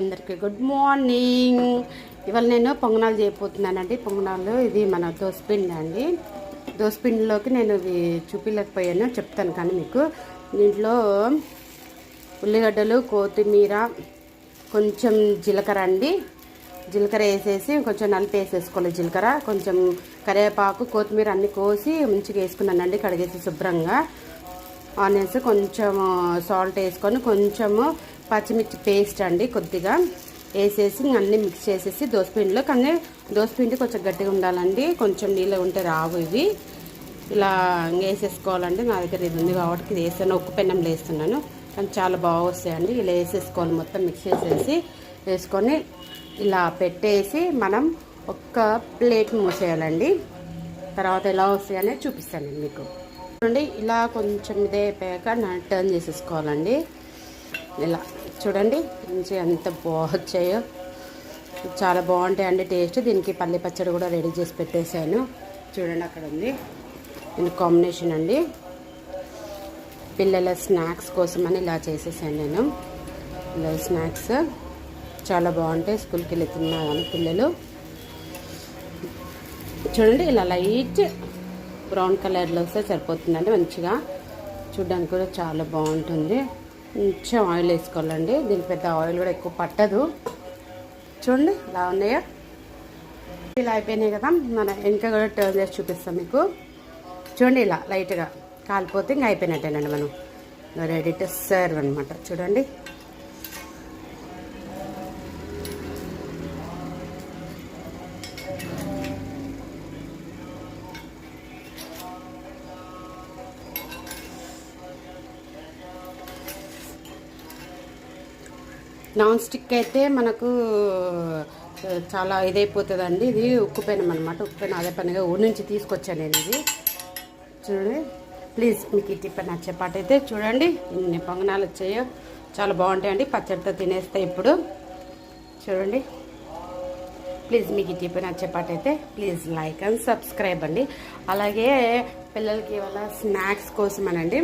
అందరికీ good morning. ఇవాళ నేను పొంగనాలు చేయబోతున్నానండి. పొంగనాలు ఇది మన దోసపిండి అండి. దోసపిండిలోకి నేను ఇవి చూపించలేకపోయాను, చెప్తాను కానీ మీకు. దీంట్లో ఉల్లిగడ్డలు, కొత్తిమీర, కొంచెం జీలకర్ర అండి. జీలకర్ర వేసేసి కొంచెం నలిపి వేసేసుకోవాలి. జీలకర్ర, కొంచెం కరివేపాకు, కొత్తిమీర అన్నీ కోసి మంచిగా వేసుకున్నానండి, కడిగేసి శుభ్రంగా. ఆనియన్స్, కొంచెం సాల్ట్ వేసుకొని, కొంచెము పచ్చిమిర్చి పేస్ట్ అండి కొద్దిగా వేసేసి అన్నీ మిక్స్ చేసేసి దోసపిండిలో. కానీ దోసపిండి కొంచెం గట్టిగా ఉండాలండి, కొంచెం నీళ్ళు ఉంటే రావు ఇవి. ఇలా వేసేసుకోవాలండి. నా దగ్గర ఇది ఉంది కాబట్టి ఇది వేస్తాను, ఉప్పు పెన్నంలో వేస్తున్నాను, కానీ చాలా బాగా వస్తాయండి. ఇలా వేసేసుకోవాలి, మొత్తం మిక్స్ చేసేసి వేసుకొని ఇలా పెట్టేసి మనం ఒక్క ప్లేట్ మూసేయాలండి. తర్వాత ఎలా వస్తాయనేది చూపిస్తాను మీకు. చూడండి, ఇలా కొంచెం ఇదే అయిపోయాక టర్న్ చేసేసుకోవాలండి. ఇలా చూడండి, మంచిగా ఎంత బాగొచ్చాయో, చాలా బాగుంటాయండి టేస్ట్. దీనికి పల్లి పచ్చడి కూడా రెడీ చేసి పెట్టేశాను. చూడండి అక్కడ ఉంది, దీని కాంబినేషన్ అండి. పిల్లల స్నాక్స్ కోసం అని ఇలా చేసేసాను నేను. ఇలా స్నాక్స్ చాలా బాగుంటాయి, స్కూల్కి వెళ్ళి తిన్నా కానీ పిల్లలు. చూడండి, ఇలా లైట్ బ్రౌన్ కలర్లో వస్తే సరిపోతుందండి. మంచిగా చూడడానికి కూడా చాలా బాగుంటుంది. కొంచెం ఆయిల్ వేసుకోవాలండి. దీనికి పెద్ద ఆయిల్ కూడా ఎక్కువ పట్టదు. చూడండి ఇలా ఉన్నాయో. ఇలా అయిపోయినాయి కదా, మన ఇంకా కూడా టర్న్ చేసి చూపిస్తాం మీకు. చూడండి, ఇలా లైట్గా కాలిపోతే ఇంకా అయిపోయినట్టేనండి. మనం రెడీ టు సర్వ్ అనమాట. చూడండి, నాన్ స్టిక్ అయితే మనకు చాలా ఇదైపోతుందండి. ఇది ఉక్కు పెనం అనమాట. ఉక్కు పెనం అదే పనిగా ఊరి నుంచి తీసుకొచ్చాను నేను ఇది. చూడండి, ప్లీజ్ మీకు ఈ టిప్ నచ్చే పాట అయితే చూడండి. ఇన్ని పొంగనాలు వచ్చాయో, చాలా బాగుంటాయండి. పచ్చడితో తినేస్తే ఇప్పుడు. చూడండి, ప్లీజ్ మీకు ఈ టిప్ నచ్చే పాట అయితే ప్లీజ్ లైక్ అండ్ సబ్స్క్రైబ్ అండి. అలాగే పిల్లలకి ఇవాళ స్నాక్స్ కోసం అనండి